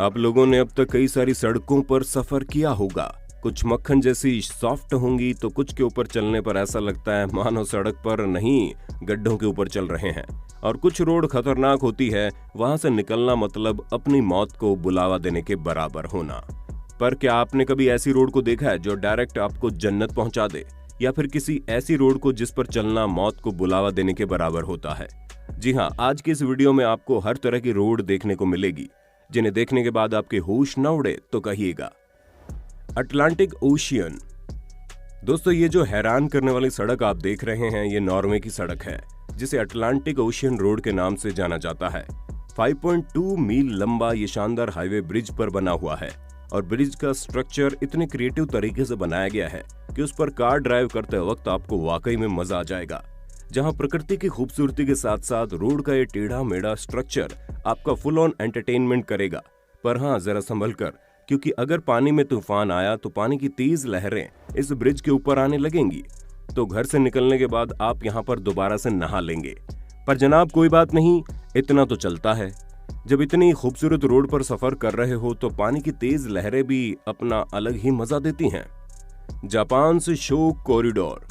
आप लोगों ने अब तक कई सारी सड़कों पर सफर किया होगा। कुछ मक्खन जैसी सॉफ्ट होंगी तो कुछ के ऊपर चलने पर ऐसा लगता है मानो सड़क पर नहीं गड्ढों के ऊपर चल रहे हैं। और कुछ रोड खतरनाक होती है, वहां से निकलना मतलब अपनी मौत को बुलावा देने के बराबर होना। पर क्या आपने कभी ऐसी रोड को देखा है जो डायरेक्ट आपको जन्नत पहुंचा दे, या फिर किसी ऐसी रोड को जिस पर चलना मौत को बुलावा देने के बराबर होता है? जी हाँ, आज के इस वीडियो में आपको हर तरह की रोड देखने को मिलेगी जिन्हें देखने के बाद आपके होश न उड़े तो कहिएगा। Atlantic ocean. दोस्तों, ये जो हैरान करने वाली सड़क आप देख रहे हैं, ये नॉर्वे की सड़क है जिसे अटलांटिक ओशियन रोड के नाम से जाना जाता है। 5.2 मील लंबा ये शानदार हाईवे ब्रिज पर बना हुआ है और ब्रिज का स्ट्रक्चर इतने क्रिएटिव तरीके से बनाया गया है कि उस पर कार ड्राइव करते वक्त आपको वाकई में मजा आ जाएगा। जहां प्रकृति की खूबसूरती के साथ साथ रोड का ये टेढ़ा मेढ़ा स्ट्रक्चर आपका फुल ऑन एंटरटेनमेंट करेगा। पर हाँ, जरा संभल कर, क्योंकि अगर पानी में तूफान आया तो पानी की तेज लहरें इस ब्रिज के ऊपर आने लगेंगी, तो घर से निकलने के बाद आप यहाँ पर दोबारा से नहा लेंगे। पर जनाब, कोई बात नहीं, इतना तो चलता है। जब इतनी खूबसूरत रोड पर सफर कर रहे हो तो पानी की तेज लहरें भी अपना अलग ही मजा देती हैं। जापान से शोक कॉरिडोर।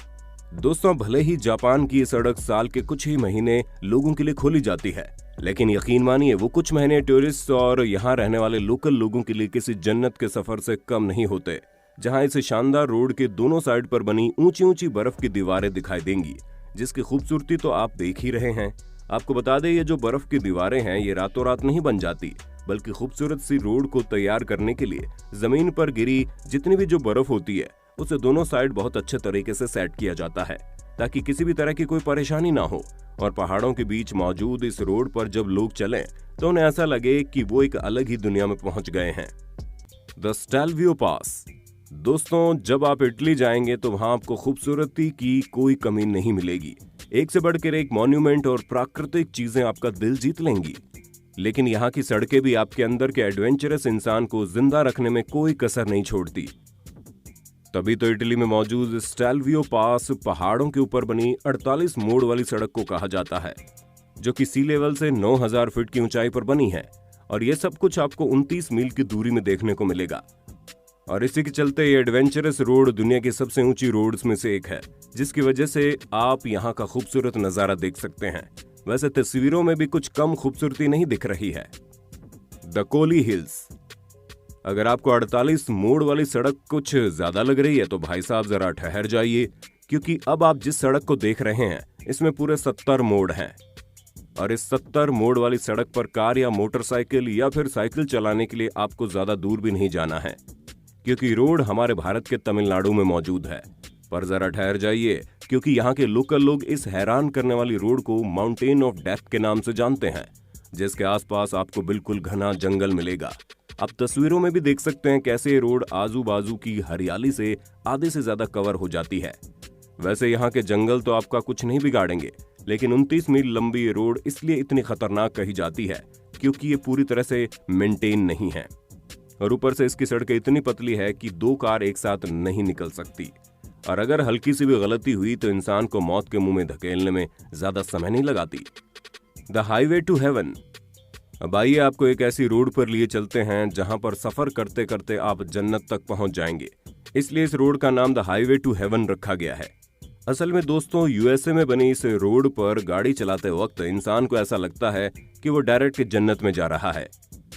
दोस्तों, भले ही जापान की ये सड़क साल के कुछ ही महीने लोगों के लिए खोली जाती है, लेकिन यकीन मानिए वो कुछ महीने टूरिस्ट और यहाँ रहने वाले लोकल लोगों के लिए किसी जन्नत के सफर से कम नहीं होते। जहाँ इस शानदार रोड के दोनों साइड पर बनी ऊंची ऊंची बर्फ की दीवारें दिखाई देंगी, जिसकी खूबसूरती तो आप देख ही रहे हैं। आपको बता दें, ये जो बर्फ की दीवारें हैं ये रातों रात नहीं बन जाती, बल्कि खूबसूरत सी रोड को तैयार करने के लिए जमीन पर गिरी जितनी भी जो बर्फ होती है उसे दोनों साइड बहुत अच्छे तरीके से सेट किया जाता है ताकि किसी भी तरह की कोई परेशानी ना हो। और पहाड़ों के बीच मौजूद इस रोड पर जब लोग चलें तो उन्हें ऐसा लगे कि वो एक अलग ही दुनिया में पहुंच गए हैं। द स्टेल्वियो पास। दोस्तों, जब आप इटली जाएंगे तो वहां आपको खूबसूरती की कोई कमी नहीं मिलेगी। एक से बढ़कर एक मॉन्यूमेंट और प्राकृतिक चीजें आपका दिल जीत लेंगी। लेकिन यहाँ की सड़कें भी आपके अंदर के एडवेंचरस इंसान को जिंदा रखने में कोई कसर नहीं छोड़ती। तभी तो इटली में मौजूद स्टेल्वियो पास पहाड़ों के ऊपर बनी 48 मोड़ वाली सड़क को कहा जाता है, जो कि सी लेवल से 9000 फीट की ऊंचाई पर बनी है। और ये सब कुछ आपको 29 मील की दूरी में देखने को मिलेगा। और इसी के चलते ये एडवेंचरस रोड दुनिया की सबसे ऊंची रोड्स में से एक है, जिसकी वजह से आप यहाँ का खूबसूरत नजारा देख सकते हैं। वैसे तस्वीरों में भी कुछ कम खूबसूरती नहीं दिख रही है। The Kolli Hills. अगर आपको 48 मोड़ वाली सड़क कुछ ज्यादा लग रही है तो भाई साहब जरा ठहर जाइए, क्योंकि अब आप जिस सड़क को देख रहे हैं इसमें पूरे 70 मोड़ हैं। और इस 70 मोड़ वाली सड़क पर कार या मोटरसाइकिल या फिर साइकिल चलाने के लिए आपको ज्यादा दूर भी नहीं जाना है, क्योंकि रोड हमारे भारत के तमिलनाडु में मौजूद है। पर जरा ठहर जाइए, क्योंकि यहाँ के लोकल लोग इस हैरान करने वाली रोड को माउंटेन ऑफ डेथ के नाम से जानते हैं, जिसके आसपास आपको बिल्कुल घना जंगल मिलेगा। आप तस्वीरों में भी देख सकते हैं कैसे ये रोड आजू बाजू की हरियाली से आधे से ज्यादा कवर हो जाती है। वैसे यहाँ के जंगल तो आपका कुछ नहीं बिगाड़ेंगे, लेकिन 29 मील लंबी ये रोड इसलिए इतनी खतरनाक कही जाती है क्योंकि ये पूरी तरह से मेंटेन नहीं है। और ऊपर से इसकी सड़कें इतनी पतली है कि 2 कार एक साथ नहीं निकल सकती। और अगर हल्की सी भी गलती हुई तो इंसान को मौत के मुंह में धकेलने में ज्यादा समय नहीं लगाती। The highway to heaven. अब आइए आपको एक ऐसी रोड पर लिए चलते हैं जहां पर सफर करते करते आप जन्नत तक पहुंच जाएंगे। इसलिए इस रोड का नाम द हाईवे टू हेवन रखा गया है। असल में दोस्तों, यूएसए में बनी इस रोड पर गाड़ी चलाते वक्त इंसान को ऐसा लगता है कि वो डायरेक्ट जन्नत में जा रहा है।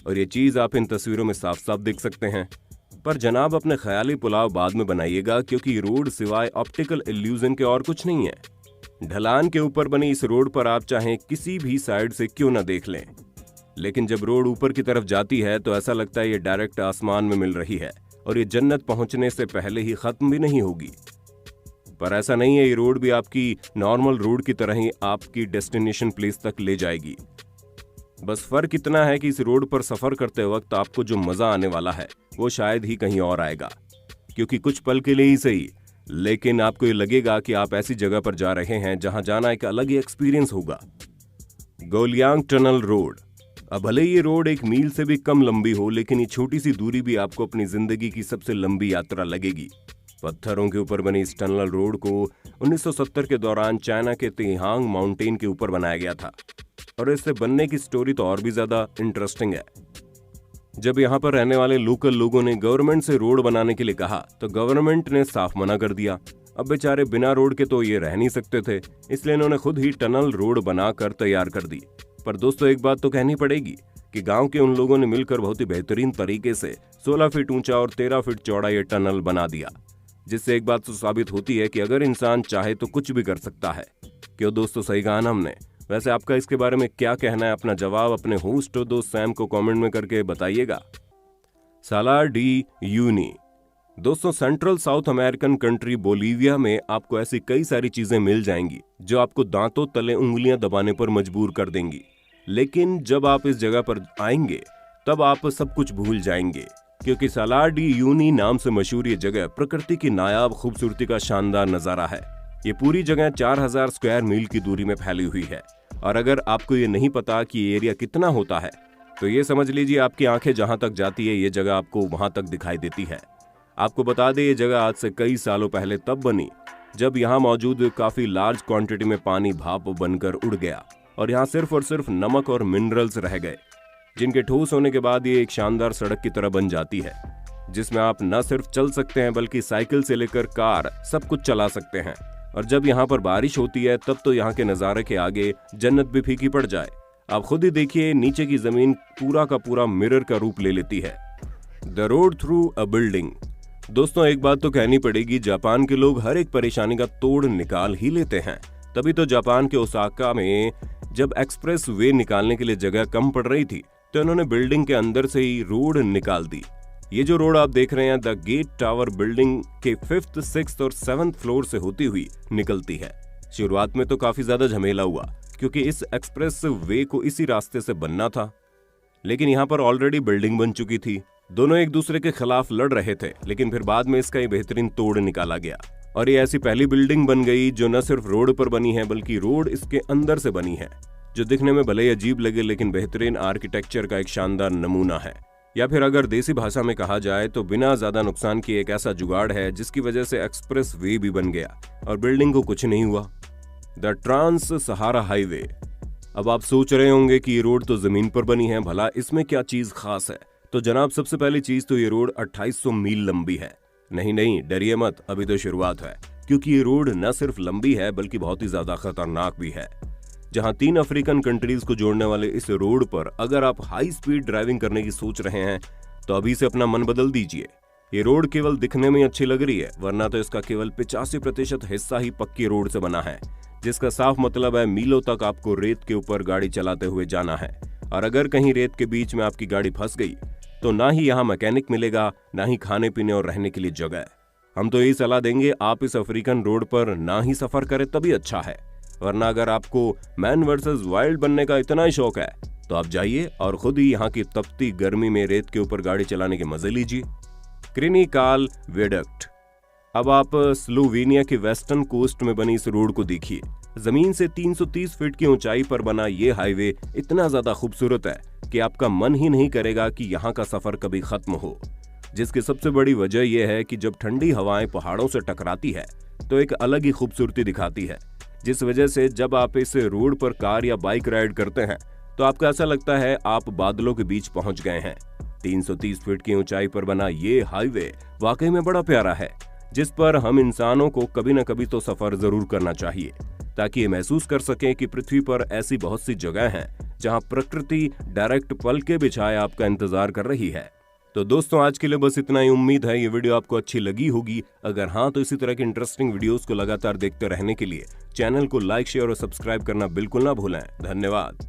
और ये चीज आप इन तस्वीरों में साफ साफ देख सकते हैं। पर जनाब, अपने ख्याली पुलाव बाद में बनाइएगा, क्योंकि रोड सिवाय ऑप्टिकल इल्यूजन के और कुछ नहीं है। ढलान के ऊपर बनी इस रोड पर आप चाहें किसी भी साइड से क्यों न देख लें, लेकिन जब रोड ऊपर की तरफ जाती है तो ऐसा लगता है ये डायरेक्ट आसमान में मिल रही है और ये जन्नत पहुंचने से पहले ही खत्म भी नहीं होगी। पर ऐसा नहीं है, ये रोड भी आपकी नॉर्मल रोड की तरह ही आपकी डेस्टिनेशन प्लेस तक ले जाएगी। बस फर्क इतना है कि इस रोड पर सफर करते वक्त आपको जो मजा आने वाला है वो शायद ही कहीं और आएगा, क्योंकि कुछ पल के लिए ही सही, लेकिन आपको ये लगेगा कि आप ऐसी जगह पर जा रहे हैं जहां जाना एक अलग ही एक्सपीरियंस होगा। गोलियांग टनल रोड। अब भले ये रोड 1 मील से भी कम लंबी हो, लेकिन ये छोटी सी दूरी भी आपको अपनी जिंदगी की सबसे लंबी यात्रा लगेगी। पत्थरों के ऊपर बनी इस टनल रोड को 1970 के दौरान चाइना के तिहांग माउंटेन के ऊपर बनाया गया था। और इससे बनने की स्टोरी तो और भी ज्यादा इंटरेस्टिंग है। जब यहाँ पर रहने वाले लोकल लोगों ने गवर्नमेंट से रोड बनाने के लिए कहा तो गवर्नमेंट ने साफ मना कर दिया। अब बेचारे बिना रोड के तो ये रह नहीं सकते थे, इसलिए इन्होंने खुद ही टनल रोड बनाकर तैयार कर दी। पर दोस्तों एक बात तो कहनी पड़ेगी कि गांव के उन लोगों ने मिलकर बहुत ही बेहतरीन तरीके से 16 फीट ऊंचा और 13 फीट चौड़ा ये टनल बना दिया, जिससे एक बात तो साबित होती है कि अगर इंसान चाहे तो कुछ भी कर सकता है। क्यों दोस्तों, सही कहा ना हमने? वैसे आपका इसके बारे में क्या कहना है? अपना जवाब अपने होस्ट और दोस्त सैम को कमेंट में करके बताइएगा। साला डी यूनी। दोस्तों central south American country Bolivia में आपको ऐसी कई सारी चीजें मिल जाएंगी जो आपको दांतों तले उंगलियां दबाने पर मजबूर कर देंगी, लेकिन जब आप इस जगह पर आएंगे तब आप सब कुछ भूल जाएंगे, क्योंकि साला डी यूनी नाम से मशहूर ये जगह प्रकृति की नायाब खूबसूरती का शानदार नजारा है। ये पूरी जगह 4000 स्क्वायर मील की दूरी में फैली हुई है, और अगर आपको ये नहीं पता कि ये एरिया कितना होता है तो ये समझ लीजिए आपकी आंखें जहां तक जाती है ये जगह आपको वहां तक दिखाई देती है। आपको बता दें ये जगह आज से कई सालों पहले तब बनी जब यहाँ मौजूद काफी लार्ज क्वांटिटी में पानी भाप बनकर उड़ गया और यहाँ सिर्फ और सिर्फ नमक और मिनरल्स रह गए, जिनके ठोस होने के बाद ये एक शानदार सड़क की तरह बन जाती है, जिसमें आप न सिर्फ चल सकते हैं बल्कि साइकिल से लेकर कार सब कुछ चला सकते हैं। और जब यहाँ पर बारिश होती है तब तो यहाँ के नज़ारे के आगे जन्नत भी फीकी पड़ जाए। आप खुद ही देखिए, नीचे की जमीन पूरा का पूरा मिरर का रूप ले लेती है। The road through a building. दोस्तों एक बात तो कहनी पड़ेगी, जापान के लोग हर एक परेशानी का तोड़ निकाल ही लेते हैं। तभी तो जापान के ओसाका में जब एक्सप्रेस वे निकालने के लिए जगह कम पड़ रही थी तो इन्होंने बिल्डिंग के अंदर से ही रोड निकाल दी। ये जो रोड आप देख रहे हैं द गेट टावर बिल्डिंग के 5th, 6th और 7th फ्लोर से होती हुई निकलती है। शुरुआत में तो काफी ज्यादा झमेला हुआ क्योंकि इस एक्सप्रेस वे को इसी रास्ते से बनना था, लेकिन यहाँ पर ऑलरेडी बिल्डिंग बन चुकी थी। दोनों एक दूसरे के खिलाफ लड़ रहे थे, लेकिन फिर बाद में इसका एक बेहतरीन तोड़ निकाला गया और ये ऐसी पहली बिल्डिंग बन गई जो न सिर्फ रोड पर बनी है बल्कि रोड इसके अंदर से बनी है, जो दिखने में भले ही अजीब लगे लेकिन बेहतरीन आर्किटेक्चर का एक शानदार नमूना है। या फिर अगर देसी भाषा में कहा जाए तो बिना ज्यादा नुकसान किए एक ऐसा जुगाड़ है जिसकी वजह से एक्सप्रेस वे भी बन गया और बिल्डिंग को कुछ नहीं हुआ। The trans Sahara highway. अब आप सोच रहे होंगे कि ये रोड तो जमीन पर बनी है, भला इसमें क्या चीज खास है? तो जनाब सबसे पहली चीज तो ये रोड 2800 मील लंबी है। नहीं, डरिए मत, अभी तो शुरुआत है, क्योंकि ये रोड न सिर्फ लंबी है बल्कि बहुत ही ज्यादा खतरनाक भी है। जहां 3 अफ्रीकन कंट्रीज को जोड़ने वाले इस रोड पर अगर आप हाई स्पीड ड्राइविंग करने की सोच रहे हैं तो अभी से अपना मन बदल दीजिए। ये रोड केवल दिखने में अच्छी लग रही है, वरना तो इसका केवल 85% हिस्सा ही पक्की रोड से बना है, जिसका साफ मतलब है मीलों तक आपको रेत के ऊपर गाड़ी चलाते हुए जाना है। और अगर कहीं रेत के बीच में आपकी गाड़ी फंस गई तो ना ही यहाँ मैकेनिक मिलेगा, ना ही खाने पीने और रहने के लिए जगह। हम तो यही सलाह देंगे आप इस अफ्रीकन रोड पर ना ही सफर करें तभी अच्छा है, वरना अगर आपको मैन वर्सेस वाइल्ड बनने का इतना ही शौक है तो आप जाइए और खुद ही यहाँ की तपती गर्मी में रेत के ऊपर गाड़ी चलाने के मजे लीजिए। क्रिनिकाल वियाडक्ट। अब आप स्लोवेनिया के वेस्टर्न कोस्ट में बनी इस रोड को देखिए। जमीन से 330 फीट की ऊंचाई पर बना ये हाईवे इतना ज्यादा खूबसूरत है कि आपका मन ही नहीं करेगा कि यहाँ का सफर कभी खत्म हो। जिसकी सबसे बड़ी वजह यह है कि जब ठंडी हवाएं पहाड़ों से टकराती है तो एक अलग ही खूबसूरती दिखाती है, जिस वजह से जब आप इस रोड पर कार या बाइक राइड करते हैं तो आपको ऐसा लगता है आप बादलों के बीच पहुंच गए हैं। 330 फीट की ऊंचाई पर बना ये हाईवे वाकई में बड़ा प्यारा है, जिस पर हम इंसानों को कभी न कभी तो सफर जरूर करना चाहिए, ताकि ये महसूस कर सकें कि पृथ्वी पर ऐसी बहुत सी जगह हैं जहां प्रकृति डायरेक्ट पल के बिछाए आपका इंतजार कर रही है। तो दोस्तों आज के लिए बस इतना ही। उम्मीद है ये वीडियो आपको अच्छी लगी होगी। अगर हाँ तो इसी तरह की इंटरेस्टिंग वीडियोस को लगातार देखते रहने के लिए चैनल को लाइक, शेयर और सब्सक्राइब करना बिल्कुल ना भूलें। धन्यवाद।